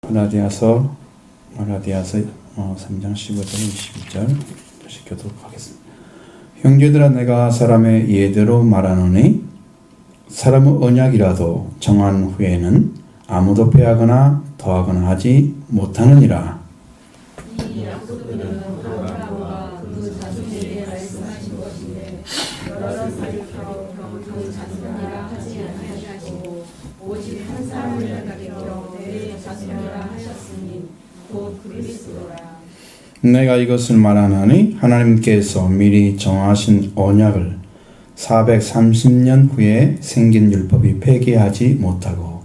갈라디아서 3장 15절 22절 다시 교독하겠습니다. 형제들아, 내가 사람의 예대로 말하노니 사람의 언약이라도 정한 후에는 아무도 빼하거나 더하거나 하지 못하느니라. 이 약속들은 아브라함과 그 자손에게 말씀하신 것인데 여러 사륙하고 그 자손이라 하지 아니하시고 오직 한 사람을 가리켜 내 자손이라 하셨으니 곧 그리스도라. 내가 이것을 말하노니 하나님께서 미리 정하신 언약을 430년 후에 생긴 율법이 폐기하지 못하고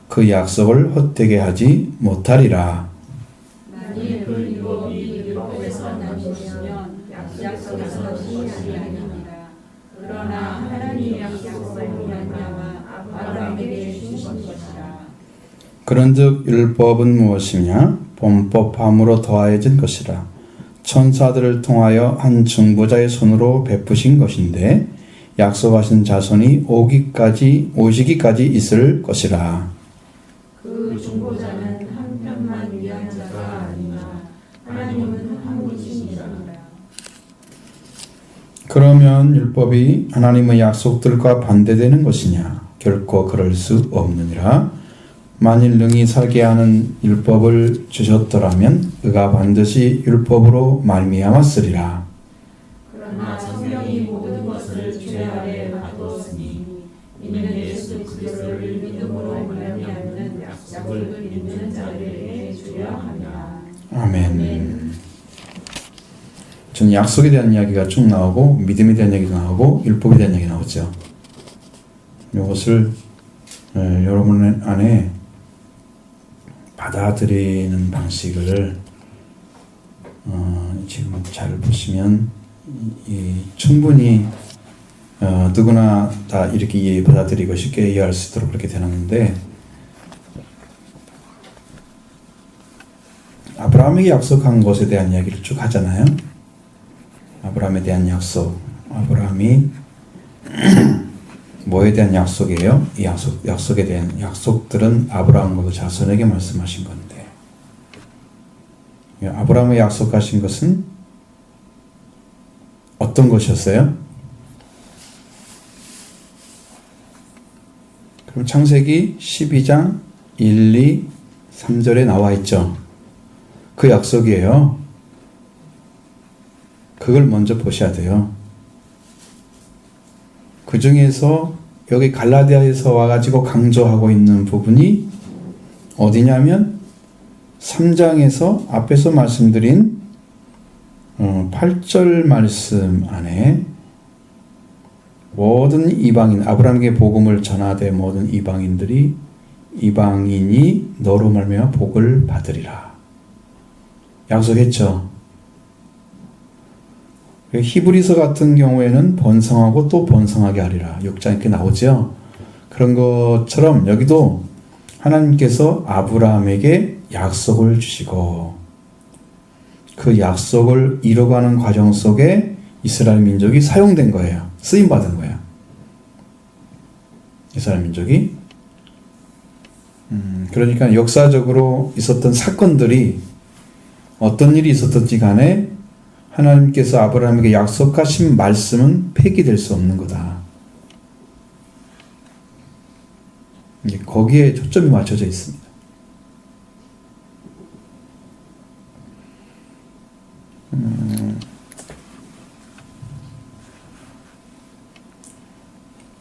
그 약속을 헛되게 하지 못하리라. 만일 그 율법이 율법에서 난 것이면 약속에서 난 것이 아닙니다. 그러나 하나님의 약속으로 말미암아 아브라함에게 주신 것이라. 그런즉 율법은 무엇이냐? 범법함으로 더하여진 것이라. 천사들을 통하여 한 중보자의 손으로 베푸신 것인데 약속하신 자손이 오시기까지 있을 것이라. 그 중보자는 한 편만 위한 자가 아니나 하나님은 한 분이시니라. 그러면 율법이 하나님의 약속들과 반대되는 것이냐? 결코 그럴 수 없느니라. 만일 능히 살게 하는 율법을 주셨더라면 그가 반드시 율법으로 말미암았으리라. 그러나 성령이 모든 것을 죄 아래 놔두었으니 이는 예수 그리스도를 믿음으로 말미암는 약속을 믿는 자들에게 주려 함이라. 아멘. 저는 약속에 대한 이야기가 쭉 나오고 믿음에 대한 이야기도 나오고 율법에 대한 이야기 나오죠. 이것을 여러분 안에 받아들이는 방식을 지금 잘 보시면 충분히 누구나 다 이렇게 받아들이고 쉽게 이해할 수 있도록 그렇게 되는데, 아브라함에게 약속한 것에 대한 이야기를 쭉 하잖아요. 아브라함에 대한 약속, 아브라함이 뭐에 대한 약속이에요? 이 약속에 대한 약속들은 아브라함과 그 자손에게 말씀하신 건데, 아브라함의 약속하신 것은 어떤 것이었어요? 그럼 창세기 12장 1, 2, 3절에 나와 있죠. 그 약속이에요. 그걸 먼저 보셔야 돼요. 그 중에서 여기 갈라디아에서 와가지고 강조하고 있는 부분이 어디냐면 3장에서 앞에서 말씀드린 8절 말씀 안에 모든 이방인, 아브라함에게 복음을 전하되 모든 이방인이 너로 말미암아 복을 받으리라 약속했죠. 히브리서 같은 경우에는 번성하고 또 번성하게 하리라 6장에 이렇게 나오죠. 그런 것처럼 여기도 하나님께서 아브라함에게 약속을 주시고 그 약속을 이뤄가는 과정 속에 이스라엘 민족이 사용된 거예요. 쓰임받은 거예요. 이스라엘 민족이. 그러니까 역사적으로 있었던 사건들이 어떤 일이 있었든지 간에 하나님께서 아브라함에게 약속하신 말씀은 폐기될 수 없는 거다. 거기에 초점이 맞춰져 있습니다.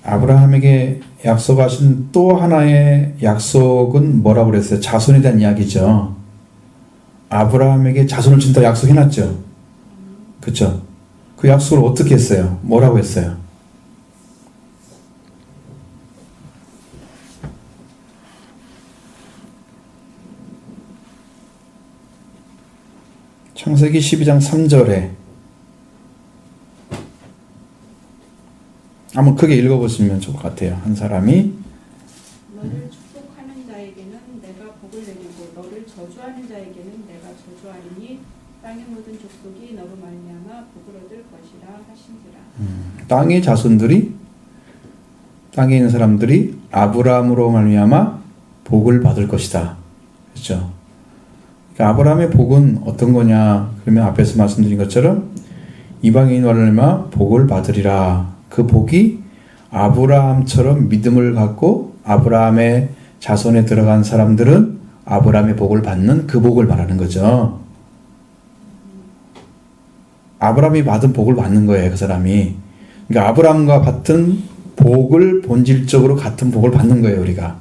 아브라함에게 약속하신 또 하나의 약속은 뭐라고 그랬어요? 자손에 대한 이야기죠. 아브라함에게 자손을 준다 약속해놨죠. 그렇죠? 그 약속을 어떻게 했어요? 뭐라고 했어요? 창세기 12장 3절에 한번 크게 읽어보시면 좋을 것 같아요. 한 사람이 너를 축복하는 자에게는 내가 복을 내리고 너를 저주하는 자에게는 내가 저주하리니 땅의 모든 족속이 너로 말미암아 복을 얻을 것이라 하신지라. 땅의 자손들이, 땅에 있는 사람들이 아브라함으로 말미암아 복을 받을 것이다. 그렇죠? 그러니까 아브라함의 복은 어떤 거냐? 그러면 앞에서 말씀드린 것처럼 이방인 말미암아 복을 받으리라. 그 복이 아브라함처럼 믿음을 갖고 아브라함의 자손에 들어간 사람들은 아브라함의 복을 받는 그 복을 말하는 거죠. 아브라함이 받은 복을 받는 거예요, 그 사람이. 그러니까 아브라함과 같은 복을 본질적으로 같은 복을 받는 거예요, 우리가.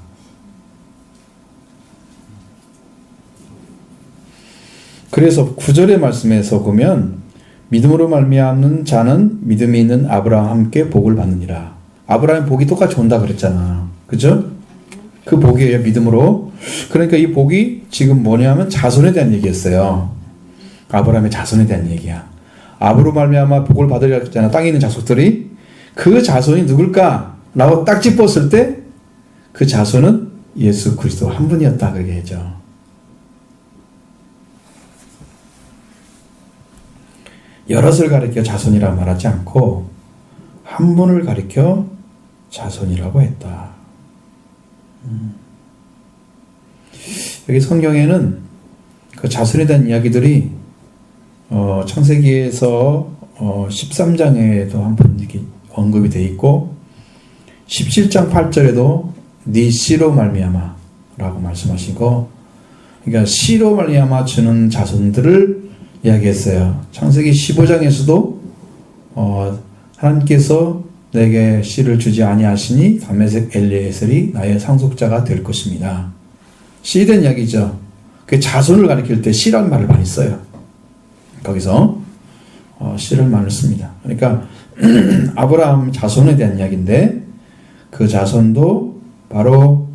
그래서 9절의 말씀에서 보면 믿음으로 말미암는 자는 믿음이 있는 아브라함과 함께 복을 받느니라. 아브라함의 복이 똑같이 온다 그랬잖아. 그죠? 그 복이에요, 믿음으로. 그러니까 이 복이 지금 뭐냐면 자손에 대한 얘기였어요. 아브라함의 자손에 대한 얘기야. 아브로 말미암아 복을 받으리라 했잖아. 땅에 있는 자손들이. 그 자손이 누굴까? 라고 딱 짚었을 때 그 자손은 예수 그리스도 한 분이었다 그렇게 했죠. 여럿을 가리켜 자손이라 말하지 않고 한 분을 가리켜 자손이라고 했다. 여기 성경에는 그 자손에 대한 이야기들이 창세기에서 13장에도 한 번 이렇게 언급이 되어 있고 17장 8절에도 네 씨로 말미암아 라고 말씀하시고, 그러니까 씨로 말미암아 주는 자손들을 이야기했어요. 창세기 15장에서도 하나님께서 내게 씨를 주지 아니하시니 다메섹 엘리에셀이 나의 상속자가 될 것입니다. 씨에 대한 이야기죠. 그 자손을 가리킬 때 씨라는 말을 많이 써요. 거기서 씨를 많이 씁니다. 그러니까 아브라함 자손에 대한 이야기인데 그 자손도 바로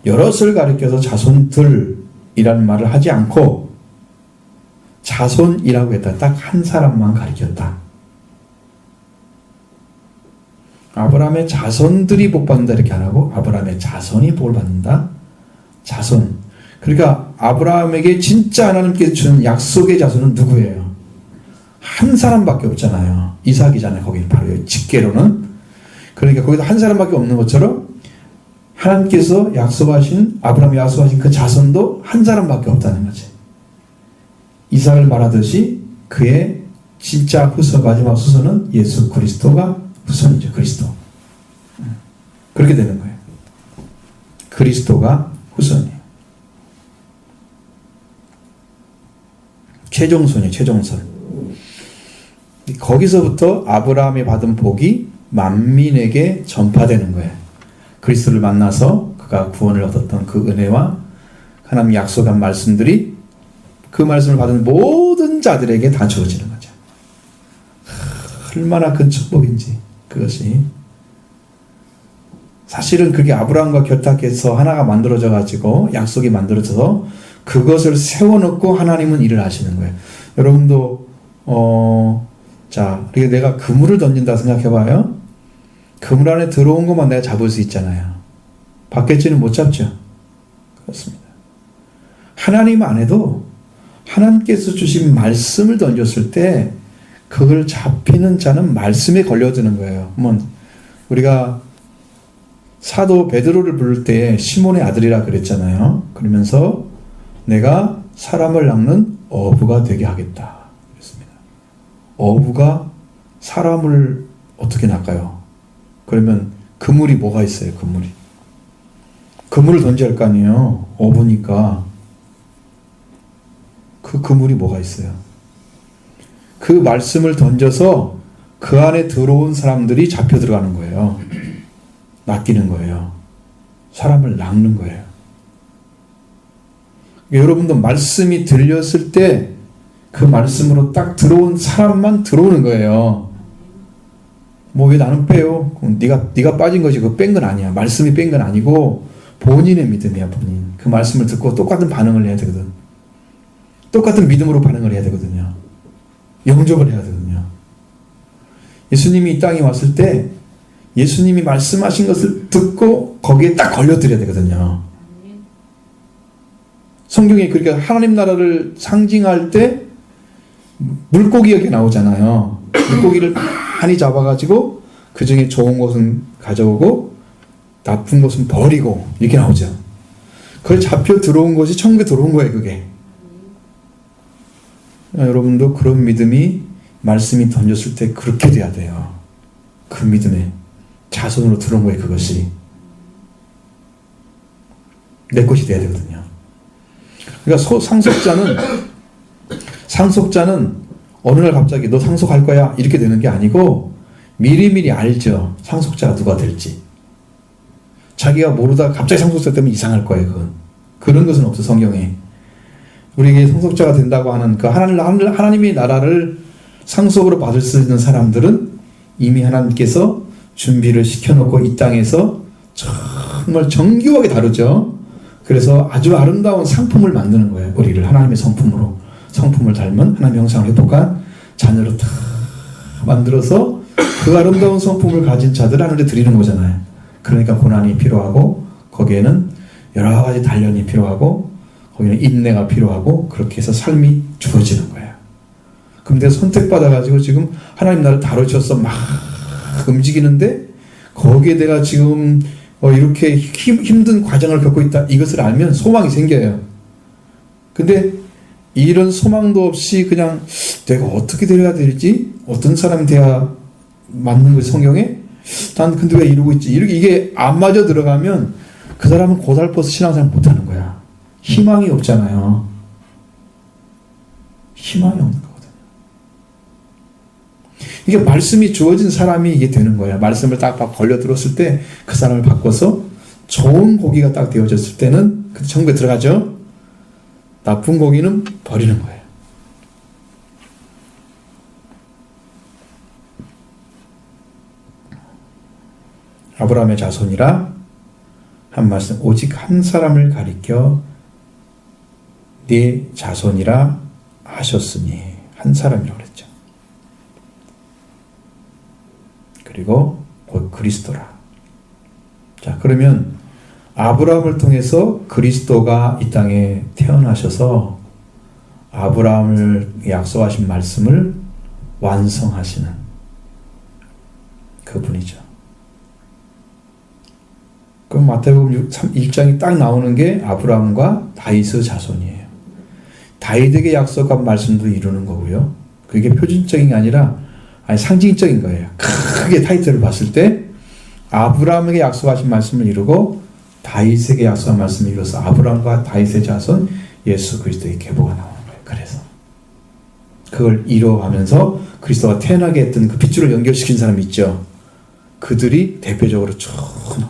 여럿을 가리켜서 자손들이라는 말을 하지 않고 자손이라고 했다. 딱 한 사람만 가리켰다. 아브라함의 자손들이 복 받는다 이렇게 안 하고 아브라함의 자손이 복을 받는다. 자손. 그러니까 아브라함에게 진짜 하나님께서 주는 약속의 자손은 누구예요? 한 사람밖에 없잖아요. 이삭이잖아요. 거기 바로 직계로는. 그러니까 거기도 한 사람밖에 없는 것처럼 하나님께서 약속하신 아브라함이 약속하신 그 자손도 한 사람밖에 없다는 거지. 이삭을 말하듯이 그의 진짜 후손, 마지막 후손은 예수 그리스도가 후손이죠. 그리스도. 그렇게 되는 거예요. 그리스도가 후손이에요. 최종선이에요. 최종선. 거기서부터 아브라함이 받은 복이 만민에게 전파되는 거예요. 그리스도를 만나서 그가 구원을 얻었던 그 은혜와 하나님 약속한 말씀들이 그 말씀을 받은 모든 자들에게 다 주어지는 거죠. 얼마나 큰 축복인지 그것이. 사실은 그게 아브라함과 결탁해서 하나가 만들어져 가지고 약속이 만들어져서 그것을 세워놓고 하나님은 일을 하시는 거예요. 여러분도 자, 내가 그물을 던진다 생각해봐요. 그물 안에 들어온 것만 내가 잡을 수 있잖아요. 밖에지는 못 잡죠. 그렇습니다. 하나님 안에도 하나님께서 주신 말씀을 던졌을 때 그걸 잡히는 자는 말씀에 걸려드는 거예요. 우리가 사도 베드로를 부를 때 시몬의 아들이라 그랬잖아요. 그러면서 내가 사람을 낚는 어부가 되게 하겠다 그랬습니다. 어부가 사람을 어떻게 낚아요? 그러면 그물이 뭐가 있어요? 그물을 던져야 할 거 아니에요. 어부니까. 그 그물이 뭐가 있어요? 그 말씀을 던져서 그 안에 들어온 사람들이 잡혀 들어가는 거예요. 낚이는 거예요. 사람을 낚는 거예요. 여러분도 말씀이 들렸을 때 그 말씀으로 딱 들어온 사람만 들어오는 거예요. 왜 나는 빼요? 네가 빠진 것이 그 뺀 건 아니야. 말씀이 뺀 건 아니고 본인의 믿음이야. 본인. 그 말씀을 듣고 똑같은 반응을 해야 되거든. 똑같은 믿음으로 반응을 해야 되거든요. 영접을 해야 되거든요. 예수님이 이 땅에 왔을 때 예수님이 말씀하신 것을 듣고 거기에 딱 걸려드려야 되거든요. 성경에 그렇게 하나님 나라를 상징할 때 물고기 여기 나오잖아요. 물고기를 많이 잡아가지고 그 중에 좋은 것은 가져오고 나쁜 것은 버리고 이렇게 나오죠. 그걸 잡혀 들어온 것이 천국에 들어온 거예요. 그게 여러분도 그런 믿음이 말씀이 던졌을 때 그렇게 돼야 돼요. 그 믿음에 자손으로 들어온 거예요. 그것이 내 것이 돼야 되거든요. 그러니까 상속자는 어느 날 갑자기 너 상속할 거야 이렇게 되는 게 아니고 미리미리 알죠. 상속자가 누가 될지. 자기가 모르다가 갑자기 상속자 되면 이상할 거예요. 그건. 그런 것은 없어 성경에. 우리에게 상속자가 된다고 하는 그 하나님의 나라를 상속으로 받을 수 있는 사람들은 이미 하나님께서 준비를 시켜놓고 이 땅에서 정말 정교하게 다루죠. 그래서 아주 아름다운 상품을 만드는 거예요. 우리를 하나님의 성품을 닮은 하나님의 형상을 회복한 자녀로 다 만들어서 그 아름다운 성품을 가진 자들 하늘에 드리는 거잖아요. 그러니까 고난이 필요하고 거기에는 여러 가지 단련이 필요하고 거기는 인내가 필요하고 그렇게 해서 삶이 주어지는 거예요. 그럼 내가 선택받아가지고 지금 하나님 나를 다루셔서 막 움직이는데 거기에 내가 지금 이렇게 힘든 과정을 겪고 있다. 이것을 알면 소망이 생겨요. 근데 이런 소망도 없이 그냥 내가 어떻게 되어야 되지? 어떤 사람이 돼야 맞는 거지 성경에? 난 근데 왜 이러고 있지? 이게 안 맞아 들어가면 그 사람은 고달퍼서 신앙생활 못하는 거야. 희망이 없잖아요. 희망이 없는 거거든요. 이게 말씀이 주어진 사람이 이게 되는 거야. 말씀을 딱 걸려 들었을 때 그 사람을 바꿔서 좋은 고기가 딱 되어졌을 때는 그 천국에 들어가죠. 나쁜 고기는 버리는 거예요. 아브라함의 자손이라 한 말씀 오직 한 사람을 가리켜 네 자손이라 하셨으니 한 사람이라고 그랬죠. 그리고 곧 그리스도라. 자, 그러면 아브라함을 통해서 그리스도가 이 땅에 태어나셔서 아브라함을 약속하신 말씀을 완성하시는 그분이죠. 그럼 마태복음 1장이 딱 나오는 게 아브라함과 다윗의 자손이에요. 다윗에게 약속한 말씀도 이루는 거고요. 그게 표준적인 게 아니라 상징적인 거예요. 크게 타이틀을 봤을 때 아브라함에게 약속하신 말씀을 이루고 다윗에게 약속한 말씀을 이루어서 아브라함과 다윗의 자손 예수 그리스도의 계보가 나오는 거예요. 그래서 그걸 이루어가면서 그리스도가 태어나게 했던 그 핏줄을 연결시킨 사람이 있죠. 그들이 대표적으로 쭉 나오는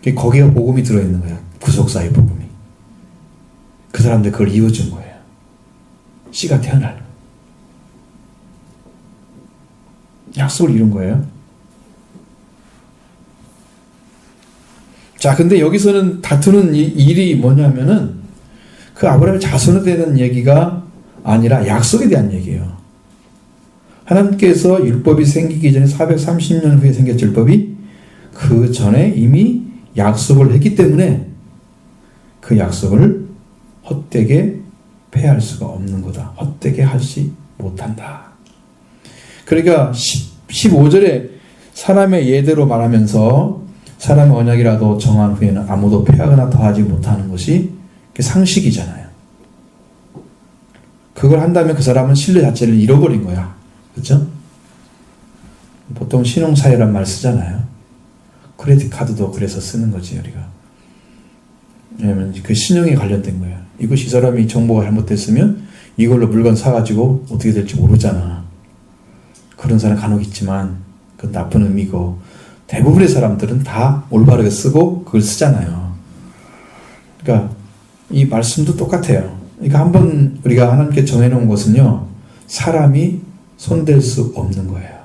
거예요. 거기에 복음이 들어있는 거예요. 구속사의 복음이. 그 사람들 그걸 이어준 거예요. 씨가 태어날 약속을 이룬 거예요. 자, 근데 여기서는 다투는 일이 뭐냐면은 그 아브라함의 자손에 대한 얘기가 아니라 약속에 대한 얘기예요. 하나님께서 율법이 생기기 전에 430년 후에 생겼죠. 율법이 그 전에 이미 약속을 했기 때문에 그 약속을 헛되게 폐할 수가 없는 거다. 헛되게 하지 못한다. 그러니까 15절에 사람의 예대로 말하면서 사람의 언약이라도 정한 후에는 아무도 폐하거나 더하지 못하는 것이 상식이잖아요. 그걸 한다면 그 사람은 신뢰 자체를 잃어버린 거야. 그렇죠? 보통 신용사유란 말 쓰잖아요. 크레딧 카드도 그래서 쓰는 거지 우리가. 왜냐면 그 신용에 관련된 거야. 이것이 이 사람이 정보가 잘못됐으면 이걸로 물건 사가지고 어떻게 될지 모르잖아. 그런 사람 간혹 있지만 그건 나쁜 의미고 대부분의 사람들은 다 올바르게 쓰고 그걸 쓰잖아요. 그러니까 이 말씀도 똑같아요. 그러니까 한번 우리가 하나님께 정해놓은 것은요, 사람이 손댈 수 없는 거예요.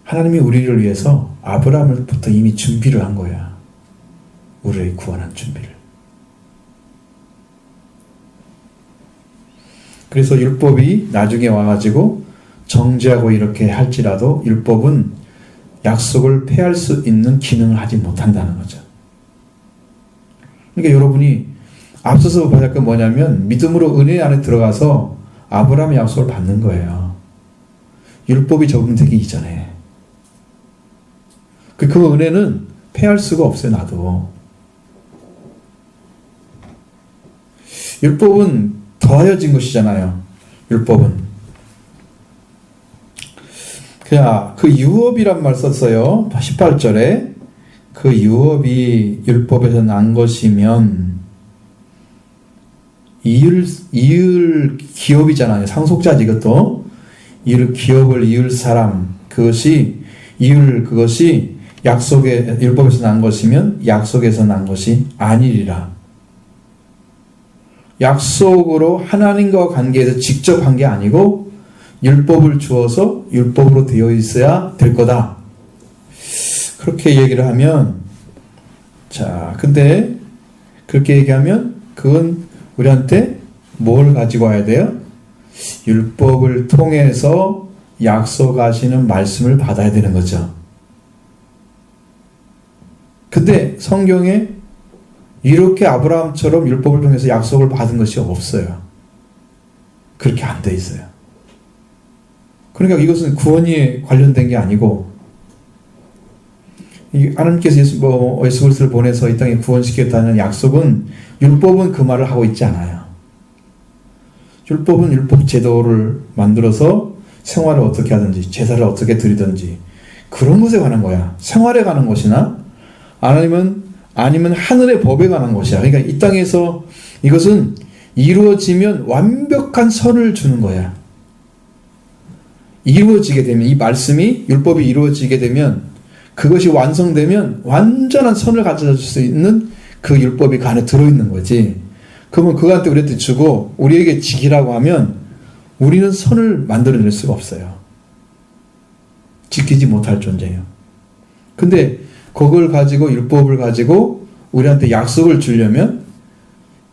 하나님이 우리를 위해서 아브라함을부터 이미 준비를 한 거야. 우리를 구원한 준비를. 그래서 율법이 나중에 와가지고 정죄하고 이렇게 할지라도 율법은 약속을 폐할 수 있는 기능을 하지 못한다는 거죠. 그러니까 여러분이 앞서서 받을 건 뭐냐면 믿음으로 은혜 안에 들어가서 아브라함의 약속을 받는 거예요. 율법이 적용되기 이전에. 그 은혜는 폐할 수가 없어요. 나도. 율법은 더하여진 것이잖아요. 율법은. 그냥 그 유업이란 말 썼어요. 18절에 그 유업이 율법에서 난 것이면 이을 기업이잖아요. 상속자지 이것도. 이을 기업을 이을 사람 그것이 약속의 율법에서 난 것이면 약속에서 난 것이 아니리라. 약속으로 하나님과 관계에서 직접 한 게 아니고 율법을 주어서 율법으로 되어 있어야 될 거다. 그렇게 얘기를 하면 자, 근데 그렇게 얘기하면 그건 우리한테 뭘 가지고 와야 돼요? 율법을 통해서 약속하시는 말씀을 받아야 되는 거죠. 근데 성경에 이렇게 아브라함처럼 율법을 통해서 약속을 받은 것이 없어요. 그렇게 안 돼 있어요. 그러니까 이것은 구원이 관련된 게 아니고 하나님께서 예수 그리스도를 보내서 이 땅에 구원시켰다는 약속은 율법은 그 말을 하고 있지 않아요. 율법은 율법 제도를 만들어서 생활을 어떻게 하든지 제사를 어떻게 드리든지 그런 것에 관한 거야. 생활에 관한 것이나 아니면 하늘의 법에 관한 것이야. 그러니까 이 땅에서 이것은 이루어지면 완벽한 선을 주는 거야. 이루어지게 되면 이 말씀이 율법이 이루어지게 되면 그것이 완성되면 완전한 선을 가져줄 수 있는 그 율법이 그 안에 들어있는 거지. 그러면 그한테 우리한테 주고 우리에게 지키라고 하면 우리는 선을 만들어낼 수가 없어요. 지키지 못할 존재예요. 근데 그걸 가지고 율법을 가지고 우리한테 약속을 주려면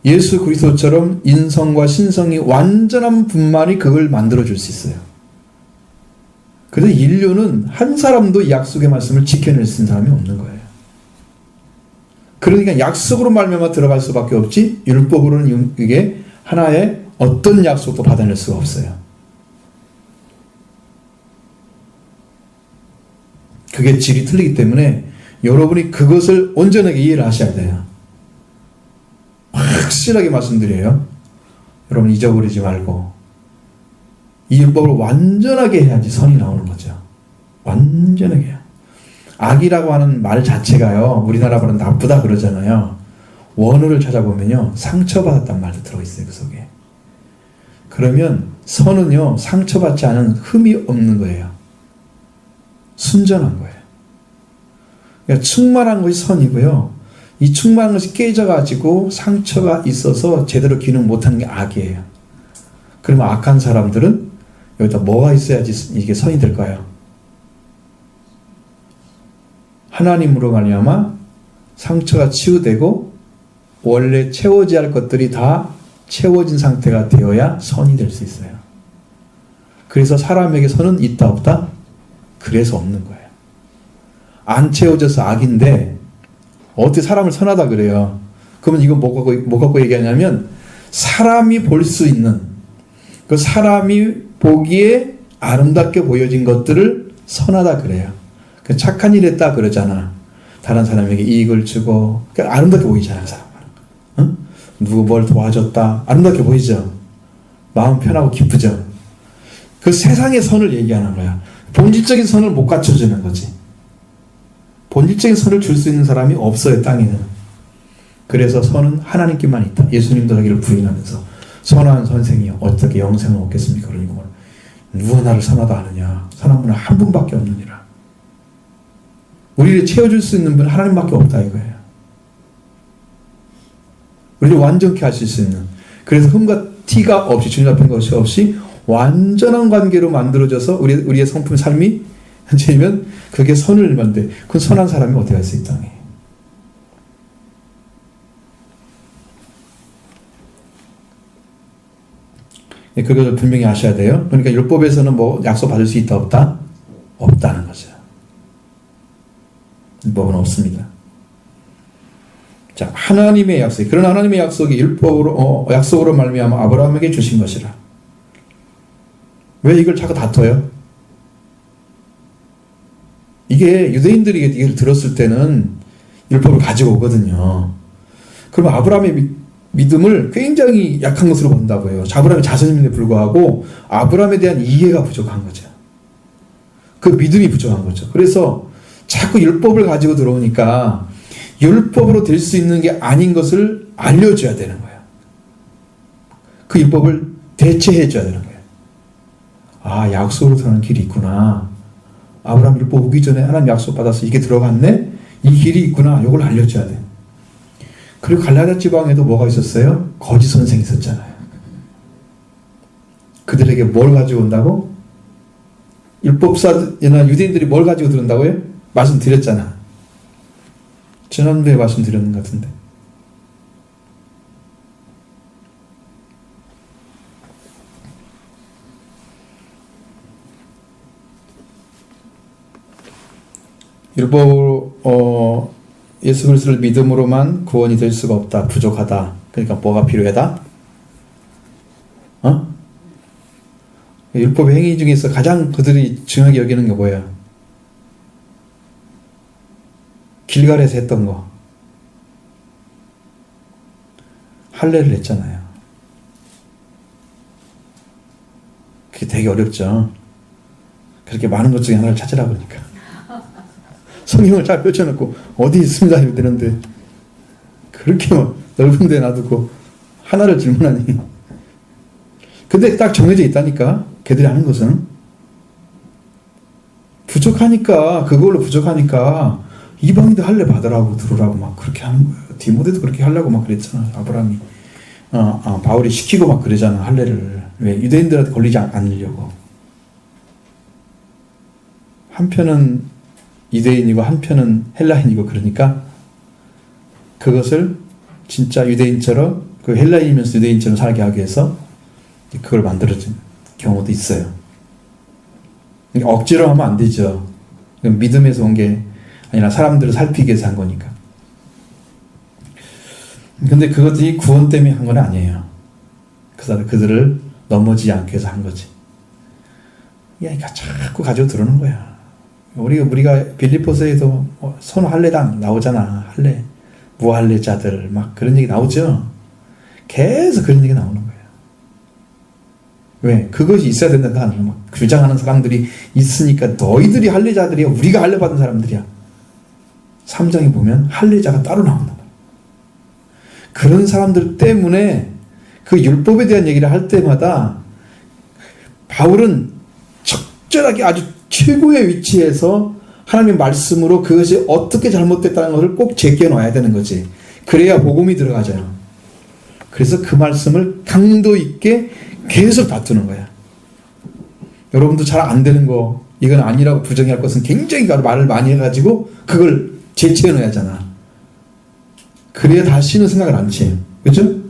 예수 그리스도처럼 인성과 신성이 완전한 분만이 그걸 만들어줄 수 있어요. 그래서 인류는 한 사람도 이 약속의 말씀을 지켜낼 수 있는 사람이 없는 거예요. 그러니까 약속으로 말미암아 들어갈 수밖에 없지 율법으로는 이게 하나의 어떤 약속도 받아낼 수가 없어요. 그게 질이 틀리기 때문에 여러분이 그것을 온전하게 이해를 하셔야 돼요. 확실하게 말씀드려요. 여러분 잊어버리지 말고 이 율법을 완전하게 해야지 선이 나오는 거죠. 완전하게 해요. 악이라고 하는 말 자체가요. 우리나라 말은 나쁘다 그러잖아요. 원어를 찾아보면요. 상처받았단 말도 들어있어요. 그 속에. 그러면 선은요. 상처받지 않은 흠이 없는 거예요. 순전한 거예요. 그러니까 충만한 것이 선이고요. 이 충만한 것이 깨져가지고 상처가 있어서 제대로 기능 못하는 게 악이에요. 그러면 악한 사람들은 여기다 뭐가 있어야지 이게 선이 될까요? 하나님으로 말미암아 상처가 치유되고 원래 채워져야 할 것들이 다 채워진 상태가 되어야 선이 될 수 있어요. 그래서 사람에게 선은 있다 없다? 그래서 없는 거예요. 안 채워져서 악인데 어떻게 사람을 선하다 그래요? 그러면 이거 뭐 갖고 얘기하냐면 사람이 볼 수 있는 그 사람이 보기에 아름답게 보여진 것들을 선하다 그래요. 착한 일 했다 그러잖아. 다른 사람에게 이익을 주고 그러니까 아름답게 보이잖아요. 그 사람은. 응? 누구 뭘 도와줬다. 아름답게 보이죠. 마음 편하고 기쁘죠. 그 세상의 선을 얘기하는 거야. 본질적인 선을 못 갖춰주는 거지. 본질적인 선을 줄 수 있는 사람이 없어요. 땅에는. 그래서 선은 하나님께만 있다. 예수님도 자기를 부인하면서 선한 선생이여 어떻게 영생을 얻겠습니까? 그러니 누가 나를 선하다 하느냐. 선한 분은 한 분밖에 없느니라. 우리를 채워줄 수 있는 분은 하나님밖에 없다 이거예요. 우리를 완전케 하실 수 있는. 그래서 흠과 티가 없이 주님 앞에 것이 없이 완전한 관계로 만들어져서 우리의 성품 삶이 되면 그게 선을 만들. 그 선한 사람이 어디 갔어 이 땅에. 그걸 분명히 아셔야 돼요. 그러니까 율법에서는 뭐 약속 받을 수 있다 없다? 없다는 거죠. 율법은 없습니다. 자, 하나님의 약속. 그런 하나님의 약속이 율법으로 약속으로 말미암아 아브라함에게 주신 것이라. 왜 이걸 자꾸 다퉈요? 이게 유대인들이 이걸 들었을 때는 율법을 가지고 오거든요. 그럼 아브라함이 믿음을 굉장히 약한 것으로 본다고 해요. 아브라함의 자손임에도 불구하고 아브라함에 대한 이해가 부족한 거죠. 그 믿음이 부족한 거죠. 그래서 자꾸 율법을 가지고 들어오니까 율법으로 될 수 있는 게 아닌 것을 알려줘야 되는 거예요. 그 율법을 대체해 줘야 되는 거예요. 아, 약속으로 들어가는 길이 있구나. 아브라함 율법 오기 전에 하나님 약속 받아서 이게 들어갔네? 이 길이 있구나. 이걸 알려줘야 돼. 그리고 갈라디아 지방에도 뭐가 있었어요? 거짓 선생이 있었잖아요. 그들에게 뭘 가지고 온다고? 율법사나 유대인들이 뭘 가지고 들은다고요? 말씀드렸잖아. 지난주에 말씀드렸는 것 같은데. 율법으로 예수 그리스도를 믿음으로만 구원이 될 수가 없다. 부족하다. 그러니까 뭐가 필요하다? 율법의 행위 중에서 가장 그들이 중요하게 여기는 게 뭐예요? 길갈에서 했던 거. 할례를 했잖아요. 그게 되게 어렵죠. 그렇게 많은 것 중에 하나를 찾으라 그러니까. 성경을 잘 펼쳐놓고 어디 있습니다 이러면 되는데 그렇게 넓은 데 놔두고 하나를 질문하니. 근데 딱 정해져 있다니까. 걔들이 하는 것은 부족하니까, 그걸로 부족하니까 이방인도 할례 받으라고 들으라고 막 그렇게 하는 거예요. 디모데도 그렇게 하려고 막 그랬잖아. 아브라함이 바울이 시키고 막 그러잖아. 할례를. 왜? 유대인들한테 걸리지 않으려고. 한편은 유대인이고 한편은 헬라인이고 그러니까 그것을 진짜 유대인처럼, 그 헬라인이면서 유대인처럼 살게 하기 위해서 그걸 만들어진 경우도 있어요. 억지로 하면 안 되죠. 믿음에서 온 게 아니라 사람들을 살피기 위해서 한 거니까. 근데 그것들이 구원 때문에 한 건 아니에요. 그들을 넘어지지 않게 해서 한 거지. 그러니까 자꾸 가지고 들어오는 거야. 우리가 빌립보서에도 손할례당 나오잖아. 할례, 무할례자들 막 그런 얘기 나오죠. 계속 그런 얘기 나오는 거예요. 왜? 그것이 있어야 된다는 거 막 주장하는 사람들이 있으니까 너희들이 할례자들이야. 우리가 할례 받은 사람들이야. 3장에 보면 할례자가 따로 나온다. 그런 사람들 때문에 그 율법에 대한 얘기를 할 때마다 바울은 적절하게 아주 최고의 위치에서 하나님의 말씀으로 그것이 어떻게 잘못됐다는 것을 꼭 제껴 놔야 되는 거지. 그래야 복음이 들어가잖아요. 그래서 그 말씀을 강도 있게 계속 다투는 거야. 여러분도 잘 안 되는 거, 이건 아니라고 부정할 것은 굉장히 말을 많이 해가지고 그걸 제치해 놓아야 하잖아. 그래야 다시는 생각을 안 치. 그렇죠?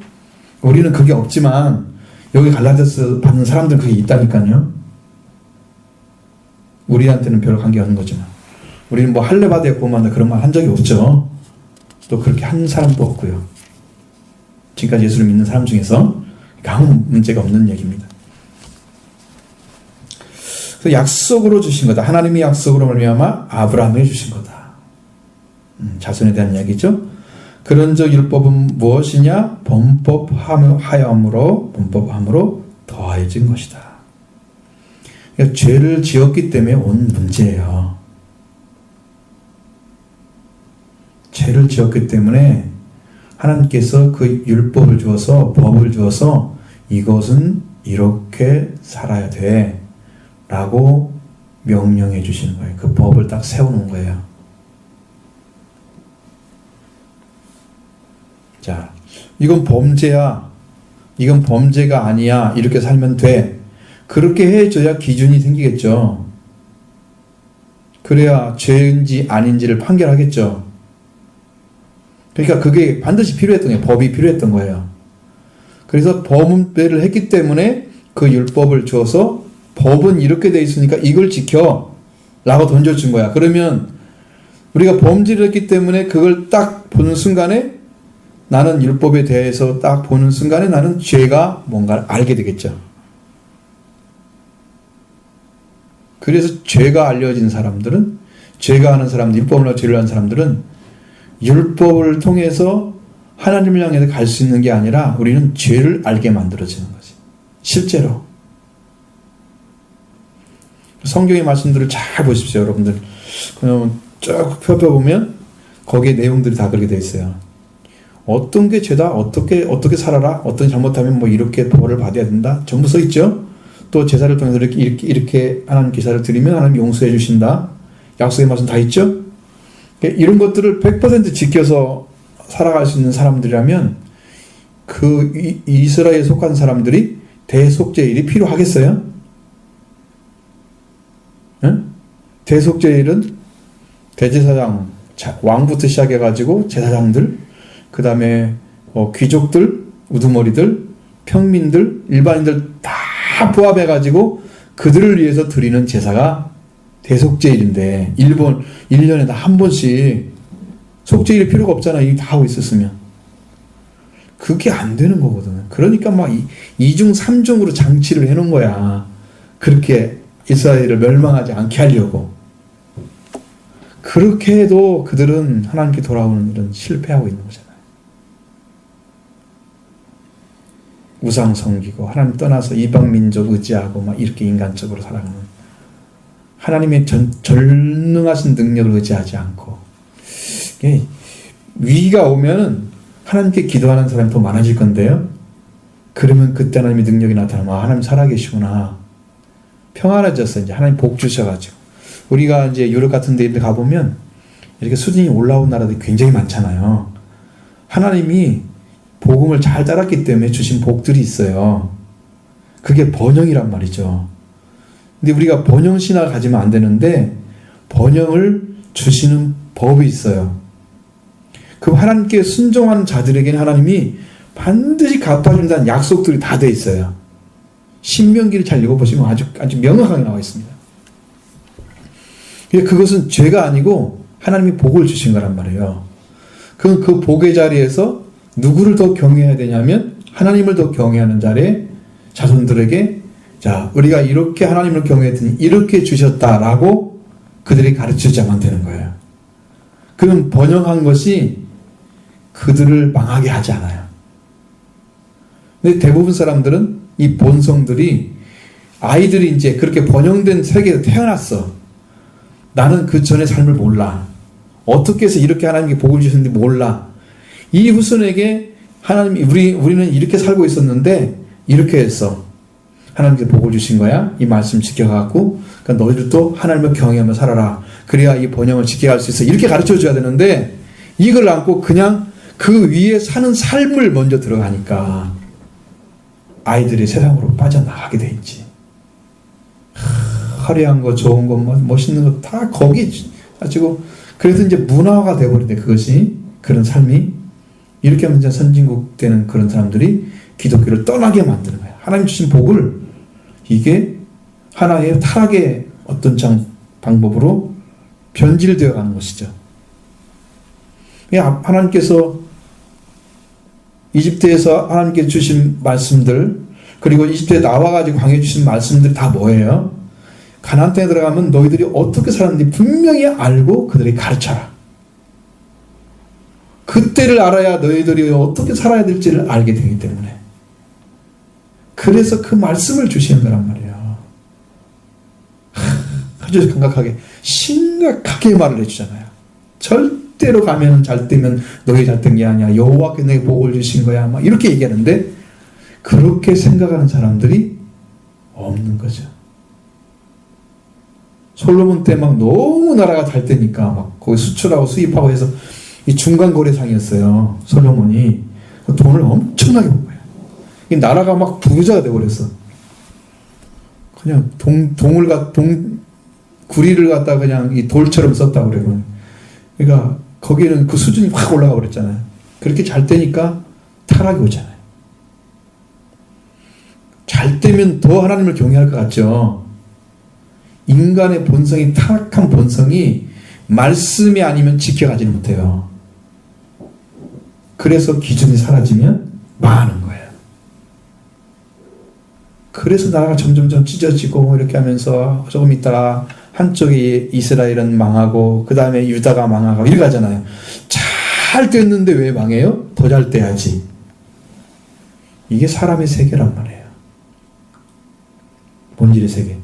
우리는 그게 없지만 여기 갈라디아서 받는 사람들은 그게 있다니까요. 우리한테는 별로 관계 없는 거지만 우리는 뭐 할례 받아야 구원받는다 그런 말 한 적이 없죠. 또 그렇게 한 사람도 없고요. 지금까지 예수를 믿는 사람 중에서 아무 문제가 없는 얘기입니다. 그래서 약속으로 주신 거다. 하나님이 약속으로 말미암아 아브라함에 주신 거다. 자손에 대한 이야기죠. 그런즉 율법은 무엇이냐? 범법함으로 더해진 것이다. 그러니까 죄를 지었기 때문에 온 문제예요. 죄를 지었기 때문에 하나님께서 그 율법을 주어서, 법을 주어서 이것은 이렇게 살아야 돼 라고 명령해 주시는 거예요. 그 법을 딱 세우는 거예요. 자, 이건 범죄야, 이건 범죄가 아니야, 이렇게 살면 돼. 그렇게 해줘야 기준이 생기겠죠. 그래야 죄인지 아닌지를 판결하겠죠. 그러니까 그게 반드시 필요했던 거예요. 법이 필요했던 거예요. 그래서 범죄를 했기 때문에 그 율법을 주어서 법은 이렇게 돼 있으니까 이걸 지켜 라고 던져준 거야. 그러면 우리가 범죄를 했기 때문에 그걸 딱 보는 순간에 나는 율법에 대해서 딱 보는 순간에 나는 죄가 뭔가를 알게 되겠죠. 그래서 죄가 알려진 사람들은, 죄가 하는 사람들, 율법을 죄를 하는 사람들은 율법을 통해서 하나님을 향해서 갈 수 있는 게 아니라 우리는 죄를 알게 만들어지는 거지. 실제로. 성경의 말씀들을 잘 보십시오, 여러분들. 그냥 쭉 펴보면 거기에 내용들이 다 그렇게 되어 있어요. 어떤 게 죄다, 어떻게 살아라, 어떤 잘못하면 뭐 이렇게 벌을 받아야 된다. 전부 써 있죠. 또 제사를 통해서 이렇게 하나님 제사를 드리면 하나님 용서해 주신다. 약속의 말씀 다 있죠. 이런 것들을 100% 지켜서 살아갈 수 있는 사람들이라면 그 이스라엘에 속한 사람들이 대속죄일이 필요하겠어요? 응? 대속죄일은 대제사장, 왕부터 시작해가지고 제사장들, 그 다음에 귀족들, 우두머리들, 평민들, 일반인들 다 포함해가지고 그들을 위해서 드리는 제사가 대속죄일인데 1년에 한 번씩 속죄일이 필요가 없잖아. 이게 다 하고 있었으면. 그게 안 되는 거거든. 그러니까 막 2중 3중으로 장치를 해놓은 거야. 그렇게 이스라엘을 멸망하지 않게 하려고. 그렇게 해도 그들은 하나님께 돌아오는 일은 실패하고 있는 거잖아요. 우상 섬기고 하나님 떠나서 이방 민족 의지하고 막 이렇게 인간적으로 살아가는 하나님의 전능하신 능력을 의지하지 않고 위기가 오면은 하나님께 기도하는 사람이 더 많아질 건데요. 그러면 그때 하나님의 능력이 나타나면 하나님 살아계시구나. 평안해졌어요. 이제 하나님 복 주셔가지고 우리가 이제 유럽 같은 데 가보면 이렇게 수준이 올라온 나라들이 굉장히 많잖아요. 하나님이 복음을 잘 따랐기 때문에 주신 복들이 있어요. 그게 번영이란 말이죠. 근데 우리가 번영신화를 가지면 안 되는데 번영을 주시는 법이 있어요. 그 하나님께 순종하는 자들에게는 하나님이 반드시 갚아준다는 약속들이 다 돼 있어요. 신명기를 잘 읽어보시면 아주 명확하게 나와 있습니다. 그것은 죄가 아니고 하나님이 복을 주신 거란 말이에요. 그 복의 자리에서 누구를 더 경외해야 되냐면 하나님을 더 경외하는 자리에 자손들에게 자 우리가 이렇게 하나님을 경외했더니 이렇게 주셨다라고 그들이 가르치자만 되는 거예요. 그럼 번영한 것이 그들을 망하게 하지 않아요. 근데 대부분 사람들은 이 본성들이 아이들이 이제 그렇게 번영된 세계에서 태어났어. 나는 그 전의 삶을 몰라. 어떻게 해서 이렇게 하나님께 복을 주셨는지 몰라. 이 후손에게 하나님 우리는 이렇게 살고 있었는데 이렇게 했어. 하나님께 복을 주신 거야. 이 말씀 지켜갖고 그러니까 너희들도 하나님을 경외하며 살아라. 그래야 이 번영을 지켜갈 수 있어. 이렇게 가르쳐줘야 되는데 이걸 안고 그냥 그 위에 사는 삶을 먼저 들어가니까 아이들이 세상으로 빠져나가게 돼 있지. 화려한 거, 좋은 거, 멋있는 거 다 거기 가지고 그래서 이제 문화화가 돼버린대. 그것이 그런 삶이 이렇게 하면 이제 선진국 되는 그런 사람들이 기독교를 떠나게 만드는 거야. 하나님 주신 복을 이게 하나의 타락의 어떤 방법으로 변질되어 가는 것이죠. 하나님께서 이집트에서 하나님께 주신 말씀들 그리고 이집트에 나와가지고 강해 주신 말씀들 다 뭐예요? 가나안 땅에 들어가면 너희들이 어떻게 살았는지 분명히 알고 그들이 가르쳐라. 그때를 알아야 너희들이 어떻게 살아야 될지를 알게 되기 때문에 그래서 그 말씀을 주시는 거란 말이에요. 아주 심각하게 말을 해주잖아요. 절대로 가면 잘 되면 너희 잘 된 게 아니야. 여호와께 내게 복을 주신 거야. 막 이렇게 얘기하는데 그렇게 생각하는 사람들이 없는 거죠. 솔로몬 때 막 너무 나라가 잘 되니까 막 거기 수출하고 수입하고 해서 이 중간 거래상이었어요. 솔로몬이 돈을 엄청나게 번 거예요. 이 나라가 막 부자가 돼버렸어. 그냥 구리를 갖다 그냥 이 돌처럼 썼다고 그래요. 그러니까 거기는 그 수준이 확 올라가 버렸잖아요. 그렇게 잘 되니까 타락이 오잖아요. 잘 되면 더 하나님을 경외할 것 같죠. 인간의 본성이 타락한 본성이 말씀이 아니면 지켜가지는 못해요. 그래서 기준이 사라지면 망하는 거예요. 그래서 나라가 점점점 찢어지고 이렇게 하면서 조금 있다가 한쪽이 이스라엘은 망하고 그 다음에 유다가 망하고 이렇게 가잖아요. 잘 됐는데 왜 망해요? 더 잘 돼야지. 이게 사람의 세계란 말이에요. 본질의 세계.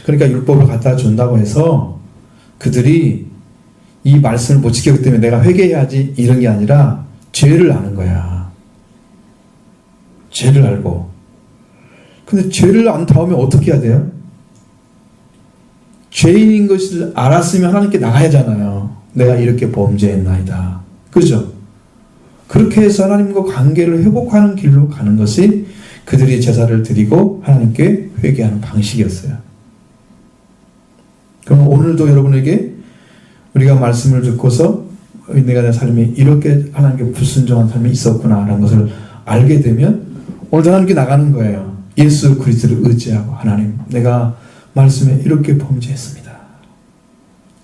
그러니까 율법을 갖다 준다고 해서 그들이 이 말씀을 못 지켰기 때문에 내가 회개해야지 이런 게 아니라 죄를 아는 거야. 죄를 알고. 근데 죄를 안 다음에 어떻게 해야 돼요? 죄인인 것을 알았으면 하나님께 나가야 하잖아요. 내가 이렇게 범죄했나이다. 그죠? 그렇게 해서 하나님과 관계를 회복하는 길로 가는 것이 그들이 제사를 드리고 하나님께 회개하는 방식이었어요. 그럼 오늘도 여러분에게 우리가 말씀을 듣고서 내가 내 삶이 이렇게 하나님께 불순종한 삶이 있었구나라는 것을 알게 되면 오늘도 하나님께 나가는 거예요. 예수 그리스도를 의지하고 하나님 내가 말씀에 이렇게 범죄했습니다.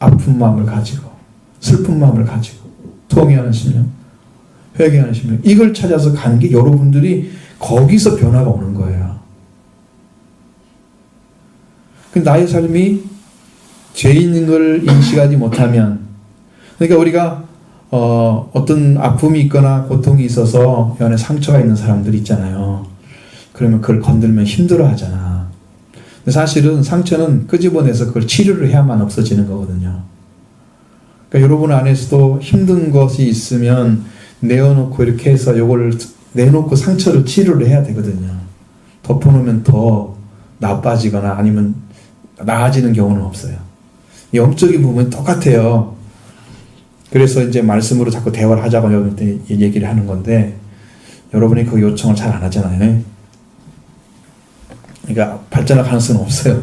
아픈 마음을 가지고 슬픈 마음을 가지고 통회하는 심령 회개하는 심령 이걸 찾아서 가는 게 여러분들이 거기서 변화가 오는 거예요. 나의 삶이 죄인인 걸 인식하지 못하면 그러니까 우리가 어떤 아픔이 있거나 고통이 있어서 연에 상처가 있는 사람들이 있잖아요. 그러면 그걸 건들면 힘들어 하잖아. 근데 사실은 상처는 끄집어내서 그걸 치료를 해야만 없어지는 거거든요. 그러니까 여러분 안에서도 힘든 것이 있으면 내어놓고 이렇게 해서 이걸 내놓고 상처를 치료를 해야 되거든요. 덮어놓으면 더 나빠지거나 아니면 나아지는 경우는 없어요. 영적인 부분은 똑같아요. 그래서 이제 말씀으로 자꾸 대화를 하자고 여러분한테 얘기를 하는 건데 여러분이 그 요청을 잘 안 하잖아요. 그러니까 발전할 가능성은 없어요.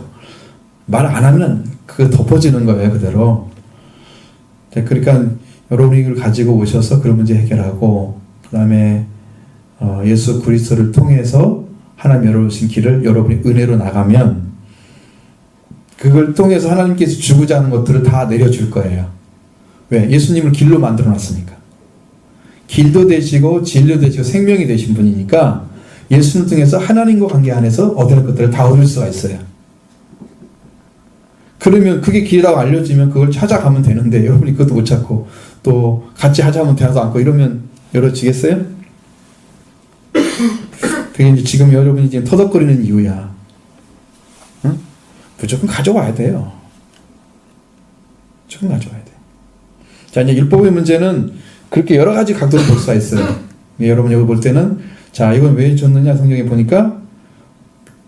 말 안 하면 그거 덮어지는 거예요, 그대로. 그러니까 여러분이 이걸 가지고 오셔서 그런 문제 해결하고 그 다음에 예수 그리스도를 통해서 하나님 열어주신 길을 여러분이 은혜로 나가면 그걸 통해서 하나님께서 주고자 하는 것들을 다 내려줄 거예요. 왜? 예수님을 길로 만들어 놨으니까. 길도 되시고 진리도 되시고 생명이 되신 분이니까 예수님을 통해서 하나님과 관계 안에서 얻을 것들을 다 얻을 수가 있어요. 그러면 그게 길이라고 알려지면 그걸 찾아가면 되는데 여러분이 그것도 못 찾고 또 같이 하자면 대화도 않고 이러면 열어지겠어요? 그게 이제 지금 여러분이 지금 터덕거리는 이유야. 응? 무조건 가져와야 돼요. 무조건 가져와야 돼. 자, 이제 율법의 문제는 그렇게 여러 가지 각도로 볼 수가 있어요. 여러분 여기 볼 때는 자, 이건 왜 줬느냐 성경에 보니까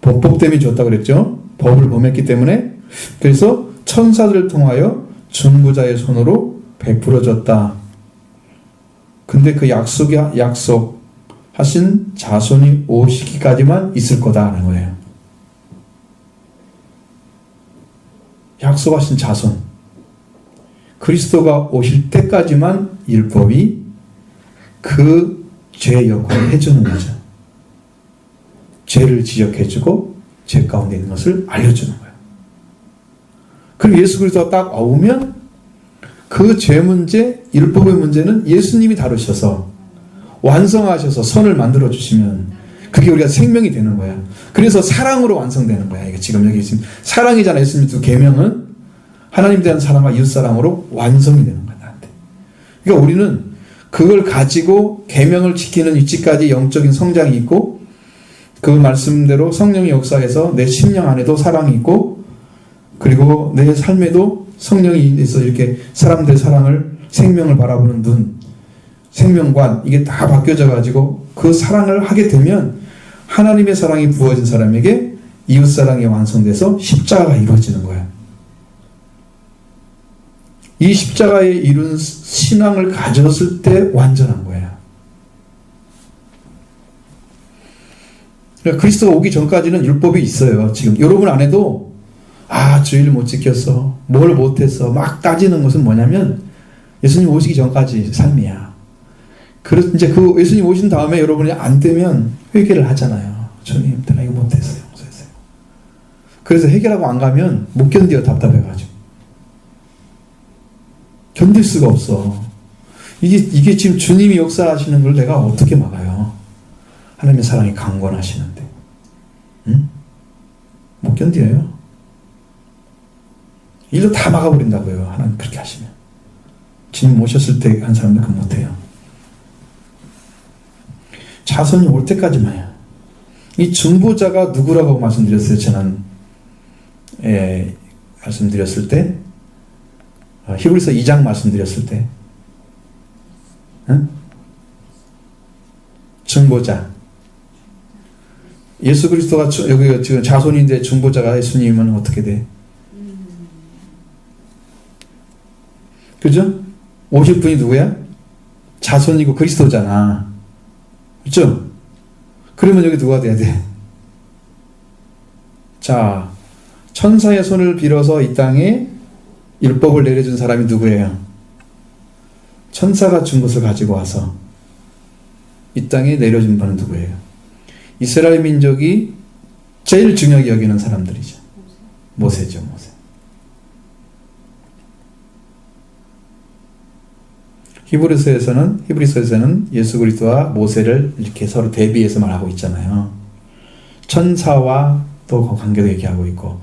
법법 때문에 줬다 그랬죠. 법을 범했기 때문에 그래서 천사들을 통하여 중보자의 손으로 베풀어졌다. 근데 그 약속하신 자손이 오시기까지만 있을 거다라는 거예요. 약속하신 자손. 그리스도가 오실 때까지만 율법이 그 죄의 역할을 해주는 거죠. 죄를 지적해주고 죄 가운데 있는 것을 알려주는 거예요. 그럼 예수 그리스도가 딱 오면 그 죄 문제, 율법의 문제는 예수님이 다루셔서 완성하셔서 선을 만들어 주시면 그게 우리가 생명이 되는 거야. 그래서 사랑으로 완성되는 거야. 이게 지금 여기 지금 사랑이잖아. 예수님 두 계명은 하나님 대한 사랑과 이웃 사랑으로 완성이 되는 거야. 나한테. 그러니까 우리는 그걸 가지고 계명을 지키는 위치까지 영적인 성장이 있고 그 말씀대로 성령의 역사에서 내 심령 안에도 사랑이 있고 그리고 내 삶에도 성령이 있어 이렇게 사람들의 사랑을 생명을 바라보는 눈 생명관 이게 다 바뀌어져 가지고 그 사랑을 하게 되면 하나님의 사랑이 부어진 사람에게 이웃 사랑이 완성돼서 십자가가 이루어지는 거예요. 이 십자가에 이룬 신앙을 가졌을 때 완전한 거예요. 그러니까 그리스도가 오기 전까지는 율법이 있어요. 지금 여러분 안에도 주의를 못 지켰어. 뭘 못했어. 막 따지는 것은 뭐냐면 예수님 오시기 전까지 삶이야. 그래서 이제 그 예수님 오신 다음에 여러분이 안 되면 회개를 하잖아요. 주님, 내가 이거 못했어요. 용서했어요. 그래서 해결하고 안 가면 못 견뎌요. 답답해가지고. 견딜 수가 없어. 이게 지금 주님이 역사하시는 걸 내가 어떻게 막아요? 하나님의 사랑이 강권하시는데. 응? 못 견뎌요. 일로 다 막아버린다고요. 하나님 그렇게 하시면. 주님 오셨을 때 한 사람들 그 못해요. 자손이 올 때까지만요. 이 중보자가 누구라고 말씀드렸어요? 지난 말씀드렸을 때, 히브리서 2장 말씀드렸을 때, 응? 중보자. 예수 그리스도가 여기 지금 자손인데 중보자가 예수님은 어떻게 돼? 그죠? 오실 분이 누구야? 자손이고 그리스도잖아. 그죠? 그러면 여기 누가 돼야 돼? 자, 천사의 손을 빌어서 이 땅에 율법을 내려준 사람이 누구예요? 천사가 준 것을 가지고 와서 이 땅에 내려준 분은 누구예요? 이스라엘 민족이 제일 중요하게 여기는 사람들이죠. 모세죠, 모세. 히브리서에서는 예수 그리스도와 모세를 이렇게 서로 대비해서 말하고 있잖아요. 천사와 또 관계도 얘기하고 있고.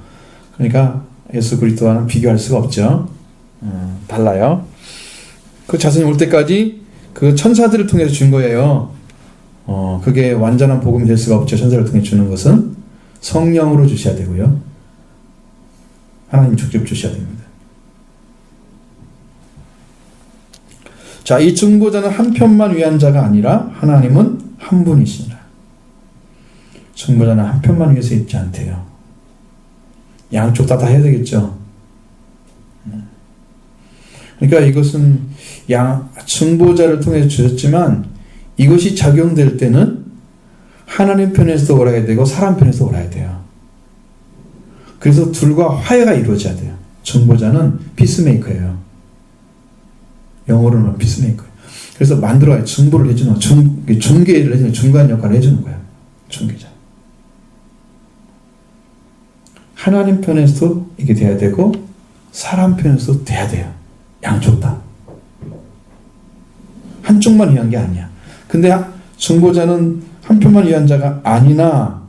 그러니까 예수 그리스도와는 비교할 수가 없죠. 달라요. 그 자손이 올 때까지 그 천사들을 통해서 준 거예요. 그게 완전한 복음이 될 수가 없죠. 천사를 통해 주는 것은 성령으로 주셔야 되고요. 하나님 직접 주셔야 됩니다. 자, 이 중보자는 한 편만 위한 자가 아니라 하나님은 한 분이시니라. 중보자는 한 편만 위해서 있지 않대요. 양쪽 다 해야 되겠죠. 그러니까 이것은 중보자를 통해 주셨지만 이것이 적용될 때는 하나님 편에서도 옳아야 되고 사람 편에서도 옳아야 돼요. 그래서 둘과 화해가 이루어져야 돼요. 중보자는 피스메이커예요. 영어로는 피스메이커예요. 그래서 만들어야 중보를 해주는 중개를 해주는 중간 역할을 해주는 거예요. 중개자. 하나님 편에서도 이게 돼야 되고 사람 편에서도 돼야 돼요. 양쪽 다. 한쪽만 위한 게 아니야. 근데 중보자는 한 편만 위한 자가 아니나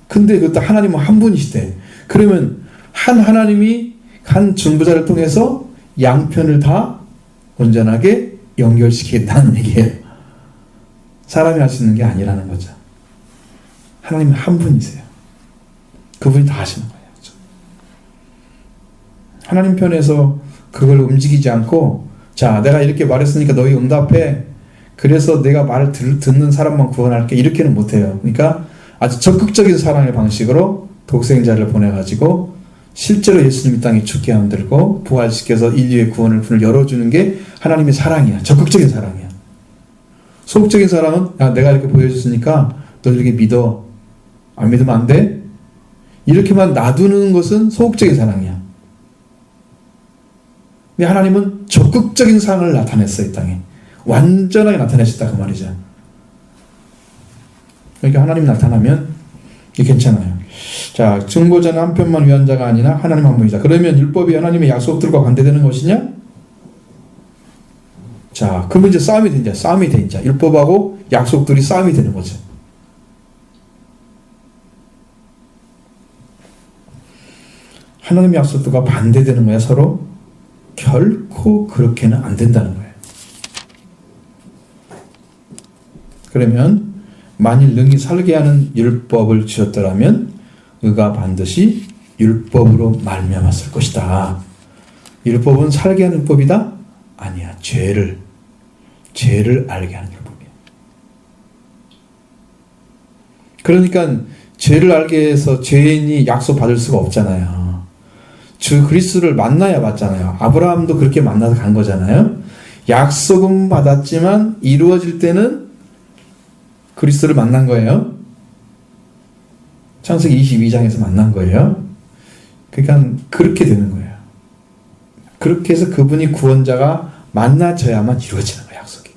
근데 그것도 하나님은 한 분이시대. 그러면 하나님이 한 중보자를 통해서 양편을 다 온전하게 연결시키겠다는 얘기예요. 사람이 할 수 있는 게 아니라는 거죠. 하나님은 한 분이세요. 그분이 다 하시는 거예요. 하나님 편에서 그걸 움직이지 않고 자, 내가 이렇게 말했으니까 너희 응답해. 그래서 내가 말을 듣는 사람만 구원할게. 이렇게는 못해요. 그러니까 아주 적극적인 사랑의 방식으로 독생자를 보내가지고 실제로 예수님 이 땅에 죽게 만들고 부활시켜서 인류의 구원을 문을 열어주는 게 하나님의 사랑이야. 적극적인 사랑이야. 소극적인 사랑은 야, 내가 이렇게 보여줬으니까 너 이렇게 믿어. 안 믿으면 안 돼? 이렇게만 놔두는 것은 소극적인 사랑이야. 근데 하나님은 적극적인 사랑을 나타냈어. 이 땅에. 완전하게 나타내셨다 그 말이죠. 그러니까 하나님 나타나면 이게 괜찮아요. 자, 중보자는 한 편만 위한 자가 아니라 하나님 한 분이다. 그러면 율법이 하나님의 약속들과 반대되는 것이냐? 자, 그러면 이제 싸움이 돼 이제. 율법하고 약속들이 싸움이 되는 거죠. 하나님의 약속들과 반대되는 거야. 서로 결코 그렇게는 안 된다는 거예요. 그러면 만일 능히 살게 하는 율법을 주셨더라면 의가 반드시 율법으로 말미암았을 것이다. 율법은 살게 하는 율법이다? 아니야. 죄를 알게 하는 율법이야. 그러니까 죄를 알게 해서 죄인이 약속 받을 수가 없잖아요. 주 그리스도를 만나야 받잖아요. 아브라함도 그렇게 만나서 간 거잖아요. 약속은 받았지만 이루어질 때는 그리스도를 만난 거예요. 창세기 22장에서 만난 거예요. 그러니까 그렇게 되는 거예요. 그렇게 해서 그분이 구원자가 만나져야만 이루어지는 거예요. 약속이.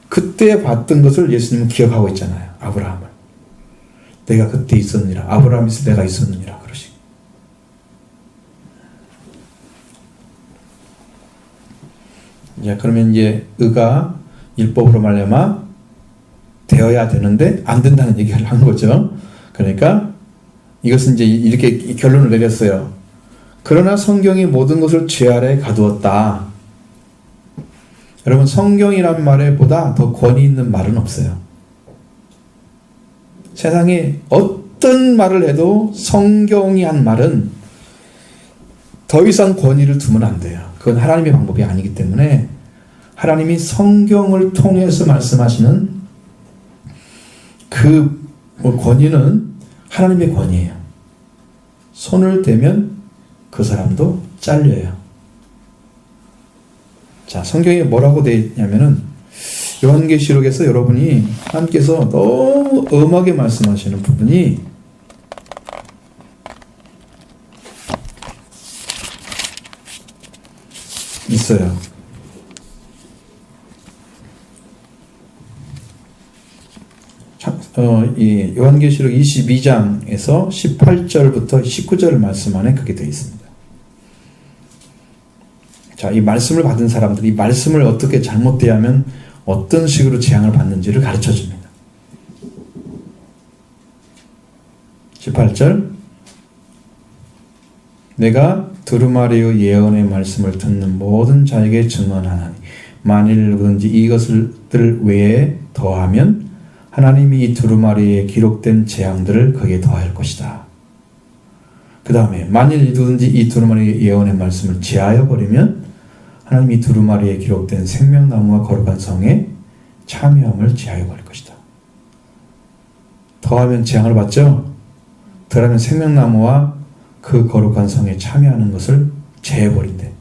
그때 봤던 것을 예수님은 기억하고 있잖아요. 아브라함을. 내가 그때 있었느니라. 아브라함이 있을 때 내가 있었느니라. 그러시고. 자, 그러면 이제 의가 율법으로 말미암아 되어야 되는데 안 된다는 얘기를 한 거죠. 그러니까 이것은 이제 이렇게 결론을 내렸어요. 그러나 성경이 모든 것을 죄 아래 가두었다. 여러분, 성경이란 말에보다 더 권위 있는 말은 없어요. 세상에 어떤 말을 해도 성경이 한 말은 더 이상 권위를 두면 안 돼요. 그건 하나님의 방법이 아니기 때문에 하나님이 성경을 통해서 말씀하시는 그 권위는 하나님의 권위예요. 손을 대면 그 사람도 잘려요. 자, 성경에 뭐라고 되어 있냐면은 요한계시록에서 여러분이 하나님께서 너무 엄하게 말씀하시는 부분이 있어요. 이 요한계시록 22장에서 18절부터 19절 말씀 안에 그게 되어 있습니다. 자, 이 말씀을 받은 사람들이 이 말씀을 어떻게 잘못 대하면 어떤 식으로 재앙을 받는지를 가르쳐 줍니다. 18절, 내가 두루마리의 예언의 말씀을 듣는 모든 자에게 증언하나니 만일 누구든지 이것들 외에 더하면 하나님이 이 두루마리에 기록된 재앙들을 그에게 더할 것이다. 그 다음에 만일 누구든지 이 두루마리의 예언의 말씀을 제하여 버리면 하나님이 두루마리에 기록된 생명나무와 거룩한 성에 참여함을 제하여 버릴 것이다. 더하면 재앙을 받죠? 덜하면 생명나무와 그 거룩한 성에 참여하는 것을 제해버린대.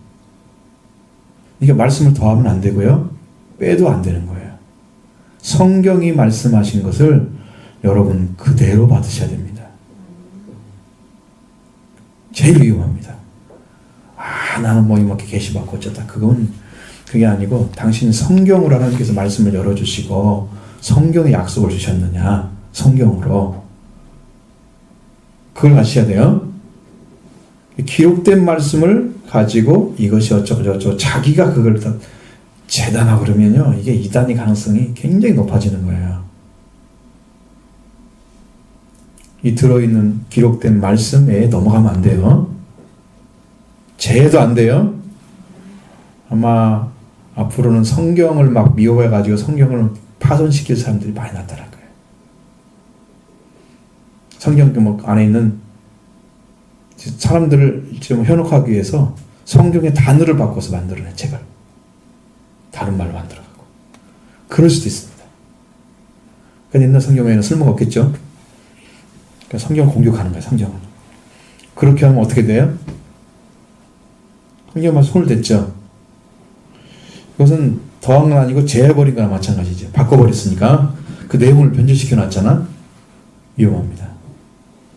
이게 말씀을 더하면 안 되고요. 빼도 안 되는 거예요. 성경이 말씀하신 것을 여러분 그대로 받으셔야 됩니다. 제일 위험합니다. 나는 뭐 이렇게 계시받고 어쩌다. 그게 아니고 당신 성경으로 하나님께서 말씀을 열어주시고 성경의 약속을 주셨느냐. 성경으로. 그걸 아셔야 돼요. 기록된 말씀을 가지고 이것이 어쩌고저쩌고 자기가 그걸 다 재단하고 그러면요. 이게 이단의 가능성이 굉장히 높아지는 거예요. 이 들어있는 기록된 말씀에 넘어가면 안 돼요. 재해도 안 돼요. 아마 앞으로는 성경을 막 미워해가지고 성경을 파손시킬 사람들이 많이 나타날 거예요. 성경 안에 있는 사람들을 지금 현혹하기 위해서 성경의 단어를 바꿔서 만들어낸 책을 다른 말로 만들어가고 그럴 수도 있습니다. 그러니까 옛날 성경에는 쓸모가 없겠죠. 그러니까 성경을 공격하는 거예요. 성경을. 그렇게 하면 어떻게 돼요? 성경만 손을 댔죠. 그것은 더한 건 아니고 제해버린 거나 마찬가지죠. 바꿔버렸으니까 그 내용을 변질시켜 놨잖아. 위험합니다.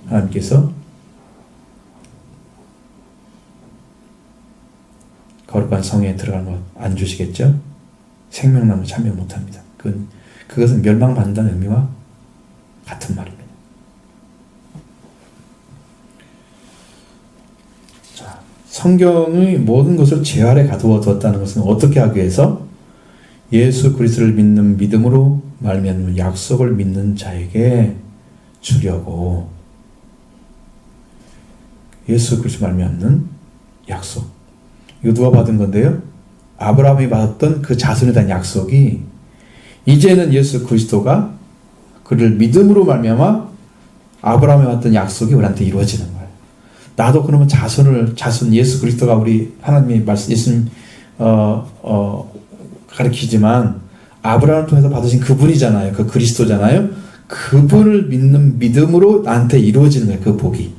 하나님께서 거룩한 성에 들어가는 것 안 주시겠죠? 생명나무 참여 못합니다. 그것은 멸망받는다는 의미와 같은 말입니다. 자, 성경의 모든 것을 제 아래 가두어 두었다는 것은 어떻게 하기 위해서? 예수 그리스도를 믿는 믿음으로 말미암는 약속을 믿는 자에게 주려고. 예수 그리스도 말미암는 약속. 이거 누가 받은 건데요? 아브라함이 받았던 그 자손에 대한 약속이 이제는 예수 그리스도가 그를 믿음으로 말미암아 아브라함이 받았던 약속이 우리한테 이루어지는 거예요. 나도 그러면 자손 예수 그리스도가 우리 하나님의 말씀 예수님 가르치지만 아브라함을 통해서 받으신 그분이잖아요. 그 그리스도잖아요. 그분을 믿는 믿음으로 나한테 이루어지는 거예요. 그 복이.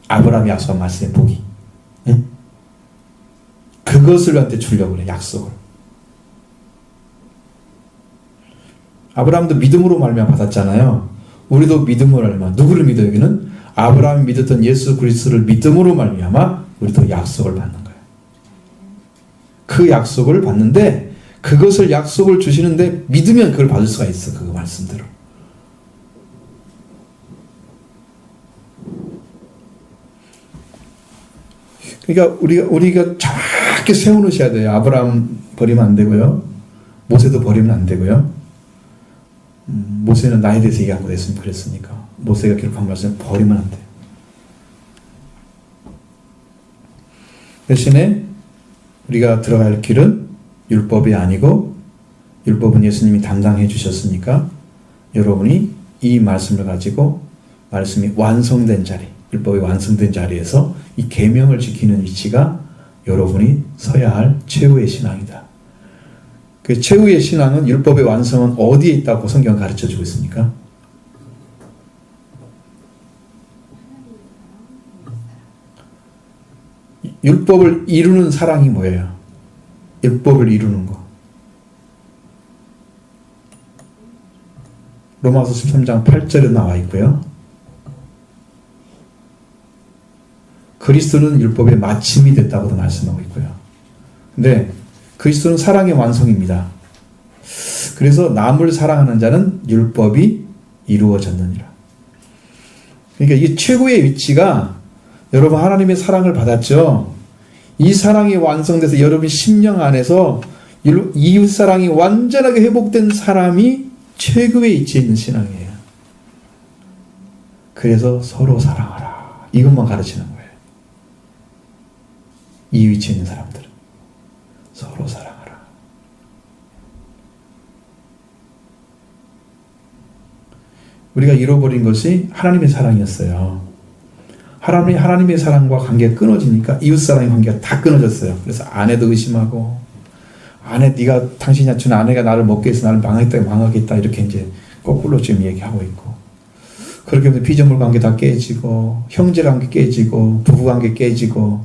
아브라함이 약속한 말씀의 복이. 네? 그것을 나한테 주려고 그래. 약속을. 아브라함도 믿음으로 말미암아 받았잖아요. 우리도 믿음으로 말미암아. 누구를 믿어 여기는? 아브라함이 믿었던 예수 그리스도를 믿음으로 말미암아 우리도 약속을 받는 거예요. 그 약속을 받는데 그것을 약속을 주시는데 믿으면 그걸 받을 수가 있어. 그 말씀대로. 그러니까 우리가 정확히 세워놓으셔야 돼요. 아브라함 버리면 안 되고요. 모세도 버리면 안 되고요. 모세는 나에 대해서 얘기한 거 됐으면 그랬으니까 모세가 기록한 말씀 버리면 안 돼요. 대신에 우리가 들어갈 길은 율법이 아니고 율법은 예수님이 담당해 주셨으니까 여러분이 이 말씀을 가지고 말씀이 완성된 자리, 율법이 완성된 자리에서 이 계명을 지키는 위치가 여러분이 서야 할 최후의 신앙이다. 그 최후의 신앙은 율법의 완성은 어디에 있다고 성경은 가르쳐주고 있습니까? 율법을 이루는 사랑이 뭐예요? 율법을 이루는 거. 로마서 13장 8절에 나와 있고요. 그리스도는 율법의 마침이 됐다고도 말씀하고 있고요. 근데 그리스도는 사랑의 완성입니다. 그래서 남을 사랑하는 자는 율법이 이루어졌느니라. 그러니까 이 최고의 위치가 여러분 하나님의 사랑을 받았죠. 이 사랑이 완성돼서 여러분 심령 안에서 이웃 사랑이 완전하게 회복된 사람이 최고의 위치에 있는 신앙이에요. 그래서 서로 사랑하라. 이것만 가르치는 거예요. 이 위치에 있는 사람들은 서로 사랑하라. 우리가 잃어버린 것이 하나님의 사랑이었어요. 하나님의 사랑과 관계가 끊어지니까 이웃사랑의 관계가 다 끊어졌어요. 그래서 아내도 의심하고 당신이 낳춘 아내가 나를 먹게 해서 나를 망하겠다 이렇게 이제 거꾸로 지금 얘기하고 있고, 그렇게 하면서 피조물 관계 다 깨지고 형제 관계 깨지고 부부 관계 깨지고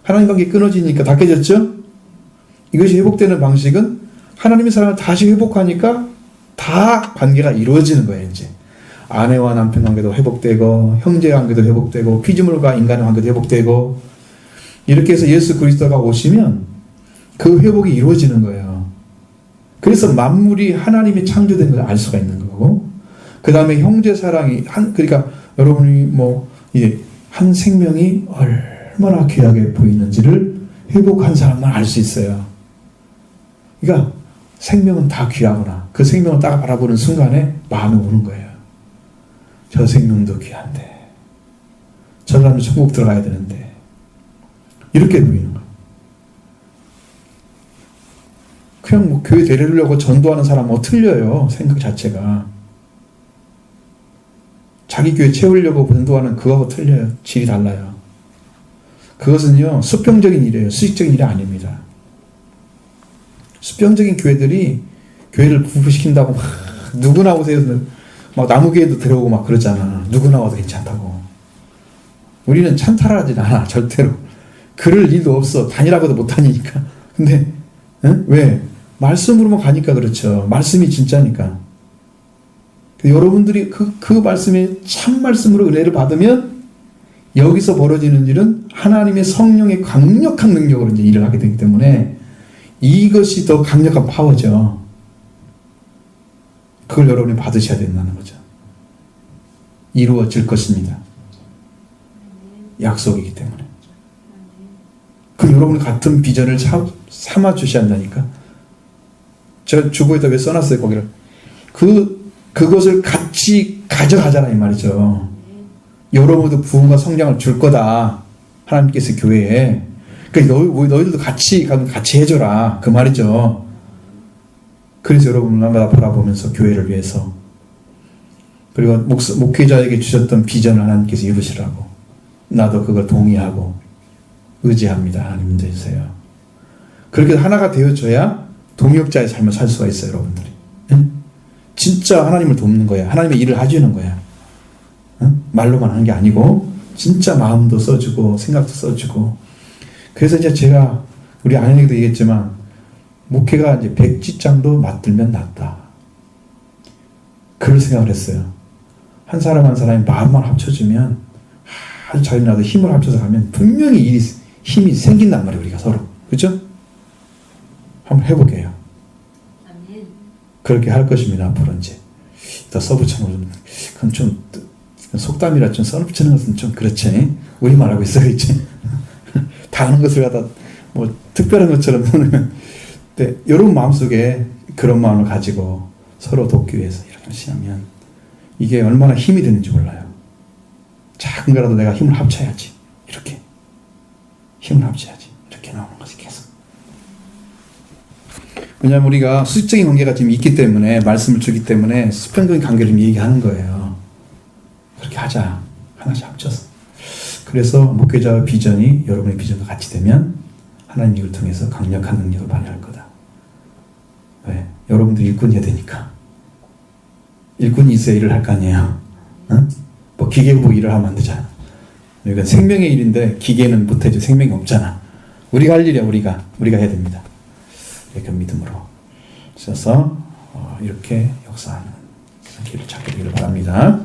하나님 관계 끊어지니까 다 깨졌죠? 이것이 회복되는 방식은 하나님의 사랑을 다시 회복하니까 다 관계가 이루어지는 거예요. 이제 아내와 남편 관계도 회복되고 형제 관계도 회복되고 피조물과 인간의 관계도 회복되고, 이렇게 해서 예수 그리스도가 오시면 그 회복이 이루어지는 거예요. 그래서 만물이 하나님이 창조된 걸 알 수가 있는 거고, 그 다음에 형제 사랑이 그러니까 여러분이 한 생명이 얼마나 귀하게 보이는지를 회복한 사람만 알 수 있어요. 그러니까 생명은 다 귀하구나. 그 생명을 딱 바라보는 순간에 마음이 오는 거예요. 저 생명도 귀한데, 저 사람도 천국 들어가야 되는데, 이렇게 보이는 거예요. 그냥 교회 데리려고 전도하는 사람하고 틀려요. 생각 자체가. 자기 교회 채우려고 전도하는 그거하고 틀려요. 질이 달라요. 그것은요, 수평적인 일이에요. 수직적인 일이 아닙니다. 수평적인 교회들이 교회를 부부시킨다고 막 누구나 오세요. 막 나무교회도 들어오고 막 그러잖아. 누구나 와도 괜찮다고. 우리는 찬탈하지 않아. 절대로. 그럴 일도 없어. 다니라고도 못 다니니까. 근데 왜? 말씀으로만 가니까 그렇죠. 말씀이 진짜니까. 여러분들이 그 말씀에 참 말씀으로 은혜를 받으면 여기서 벌어지는 일은 하나님의 성령의 강력한 능력으로 이제 일을 하게 되기 때문에 이것이 더 강력한 파워죠. 그걸 여러분이 받으셔야 된다는 거죠. 이루어질 것입니다. 약속이기 때문에. 그럼 여러분이 같은 비전을 삼아 주셔야 한다니까. 제가 주보에다 왜 써놨어요, 거기를. 그것을 같이 가져가잖아, 이 말이죠. 여러분도 부흥과 성장을 줄 거다. 하나님께서 교회에. 그러니까 너희들도 같이 해줘라. 그 말이죠. 그래서 여러분마다 바라보면서 교회를 위해서, 그리고 목회자에게 주셨던 비전을 하나님께서 이루시라고, 나도 그걸 동의하고 의지합니다. 하나님 되세요. 그렇게 하나가 되어줘야 동역자의 삶을 살 수가 있어요, 여러분들이. 응? 진짜 하나님을 돕는 거야. 하나님의 일을 해주는 거야. 응? 말로만 하는 게 아니고 진짜 마음도 써주고 생각도 써주고. 그래서 이제 제가 우리 아내에게도 얘기했지만, 목회가 이제 백지장도 맞들면 낫다. 그런 생각을 했어요. 한 사람 한 사람이 마음만 합쳐주면, 아주 자기나도 힘을 합쳐서 가면 분명히 힘이 생긴단 말이에요, 우리가 서로. 그렇죠? 한번 해보게요. 그렇게 할 것입니다, 앞으로 이제. 더 써붙여놓으면, 그건 좀, 속담이라 좀 써붙이는 것은 좀 그렇지. 우리말하고 있어야지. 다 아는 것을 갖다, 특별한 것처럼 보면. 네, 여러분 마음속에 그런 마음을 가지고 서로 돕기 위해서 이렇게 하시면 이게 얼마나 힘이 되는지 몰라요. 작은 거라도 내가 힘을 합쳐야지. 이렇게. 힘을 합쳐야지. 이렇게 나오는 것이 계속. 왜냐하면 우리가 수직적인 관계가 지금 있기 때문에 말씀을 주기 때문에 수평적인 관계를 얘기하는 거예요. 그렇게 하자. 하나씩 합쳐서. 그래서 목회자의 비전이 여러분의 비전과 같이 되면 하나님 이걸 통해서 강력한 능력을 발휘할 거다. 왜? 여러분들이 일꾼이어야 되니까. 일꾼이 있어야 일을 할 거 아니에요. 응? 뭐 기계로 일을 하면 안 되잖아. 이건 생명의 일인데 기계는 못해줘. 생명이 없잖아. 우리가 할 일이야. 우리가 해야 됩니다. 이렇게 믿음으로 써서 이렇게 역사하는 길을 찾게 되기를 바랍니다.